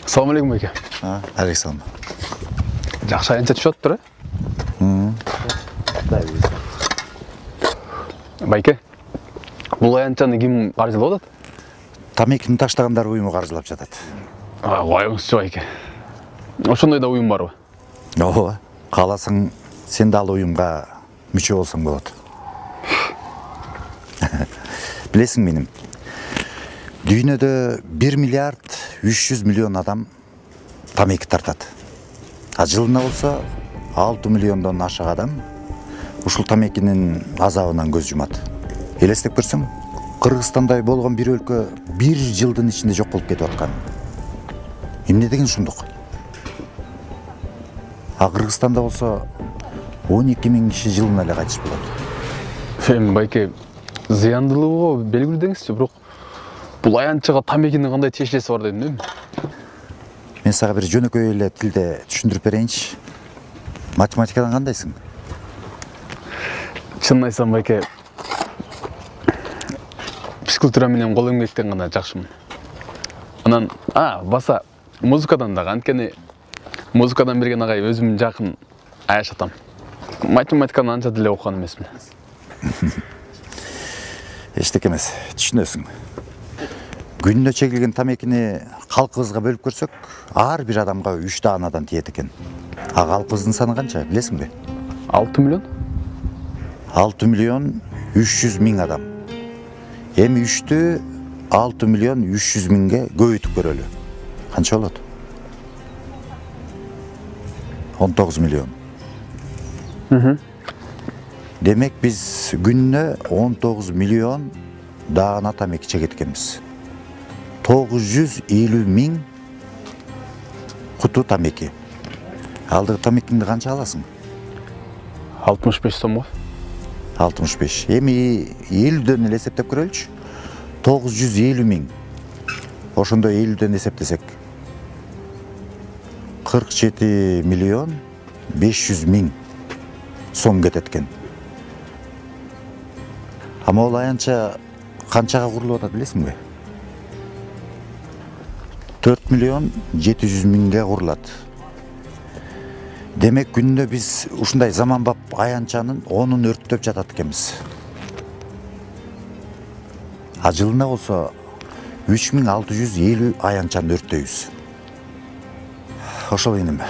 Assalamu alaikum байке. Александр. Жақсы аянча түсіп жатыр, Байке, бұл аянчаны ким қаржылап жатады? Тамекini таштағандар ұйымы қаржылап жатады. Ойыңызшы, Байке. Ошондой да ұйым бар ба? Ооба, қаласың, сен де ал ұйымға мүше болсаң болады. Білесің менің, дүйнөдө 1 миллиард 300 миллион адам тамеки тартады. Жылына болса 6 миллиондан ашық адам ушул тамекинин азабынан көз жумат. Елестеп көрсөң, Кыргызстандай болгон бир өлкө 1 жылдын ичинде жок болуп кетип аткан. Эмне деген ушундук? Кыргызстанда болсо 12 000 киши жылына эле кайтыш болот. Эми Байке, зыяндылыгы белгилүү деңизчи, бирок бул аянчага тамекинин кандай тиешеси бар дедим, Мен сага бир жөнөкөй эле тилде түшүндүрүп берейинчи. Математикадан кандайсың? Чынын айтсам, Байке, физкультура менен кол эмгектен гана жакшымын. Анан, баса музыкадан дагы, анткени музыкадан берген агай өзүм жакын аяш атам. Математиканы анча деле окуган эмесмин. Эчтеке эмес, түшүнөсүң. Күнүнө чегилген тамекини калкыбызга бөлүп көрсөк, ар бир адамга 3 даанадан тиет экен. Калкыбыздын саны канча, билесиңби? 6 миллион? 6 миллион 300 миң адам. Эми 3'tü 6 миллион 300 миңге көбөйтүп көрөлү. Канча болот? 19 миллион. Демек биз күнүнө 19 миллион даана тамеки чегет экенбиз. 950 миң куту тамеки. Алдыгы тамекинди канча аласың? 65 сом го. 65. Эми 50дөн эле эсептеп көрөлүчү. 950 миң. Ошондо 50дөн эсептесек 47 миллион 500 миң сом кетет экен. Могул аянча канчага курулуп атат билесиңби? 4 миллион 700 миңге курулат. Демек күнүнө биз ушундай заманбап аянчанын 10'ун өрттөп жатат экенбиз. Жылына болсо 3650 аянчаны өрттөйбүз. Ошол энем.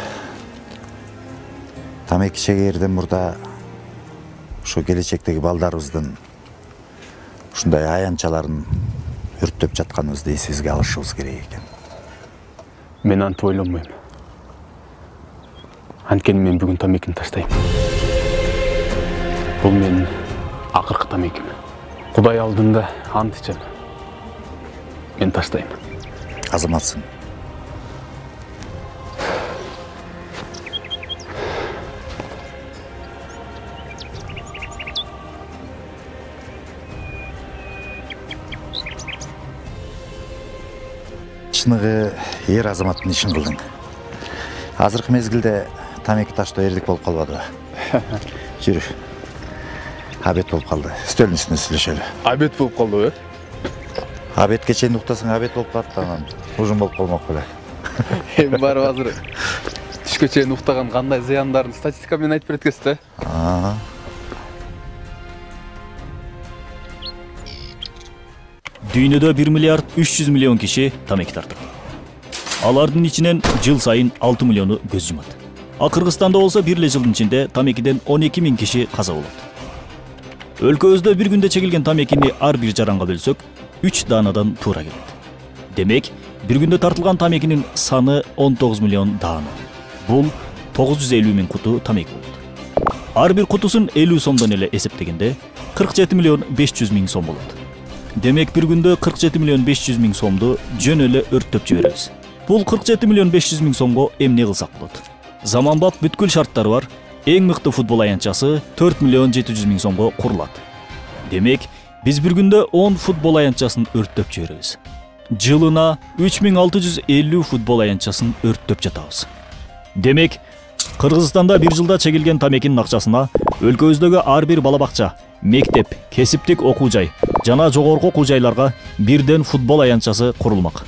Тамеки чегерден мурда ушу келечектеги балдарыбыздын ушундай аянчаларын өрттөп жатканыбызды эсибизге алышыбыз керек экен. Мен антип ойлонбойм. Анткени мен бүгүн тамекини таштайм. Бул менин акыркы тамеким. Кудай алдында ант ичем. Мен таштайм. Азаматсың. Чыныгы эр азаматтын ишин кылдың. Азыркы мезгилде тамеки таштоо эрдик болуп калбады. Жүрү. Абет болуп калды. Стөлдүн үстүнө сүйлөшөлү. Абет болуп калды, Абетке чейин уктасаң абет болуп калат, анан ужун болуп калмак беле. Эми барып азыр түшкө чейин уктаган кандай зыяндарын статистика менен айтып берет экенсиз, Дүйнөдө 1 миллиард 300 миллион киши тамеки тартат. Алардын ичинен жыл сайын 6 миллиону көз жумат. Кыргызстанда болсо бир эле жылдын ичинде тамекиден 12 000 киши каза болот. Өлкөбүздө бир күндө чегилген тамекини ар бир жаранга бөлсөк, 3 даанадан туура келет. Демек, бир күндө тартылган тамекинин саны 19 миллион даана. Бул 950 миң куту тамеки болот. Ар бир кутусун 50 сомдон эле эсептегенде 47 миллион 500 миң сом болот. Демек, бир күндө 47 миллион 500 миң сомду жөн эле өрттөп жиберебиз. Бул 47 миллион 500 миң сомго эмне кылсак болот? Заманбап бүткүл шарттары бар эң мыкты футбол аянчасы 4 миллион 700 миң сомго курулат. Демек, биз бир күндө 10 футбол аянчасын өрттөп жиберебиз. Жылына 3650 футбол аянчасын өрттөп жатабыз. Демек, Кыргызстанда бир жылда чегилген тамекинин акчасына өлкөбүздөгү ар бир бала бакча, мектеп, кесиптик окуу жай жана жогорку окуу жайларга бирден футбол аянтчасы курулмак.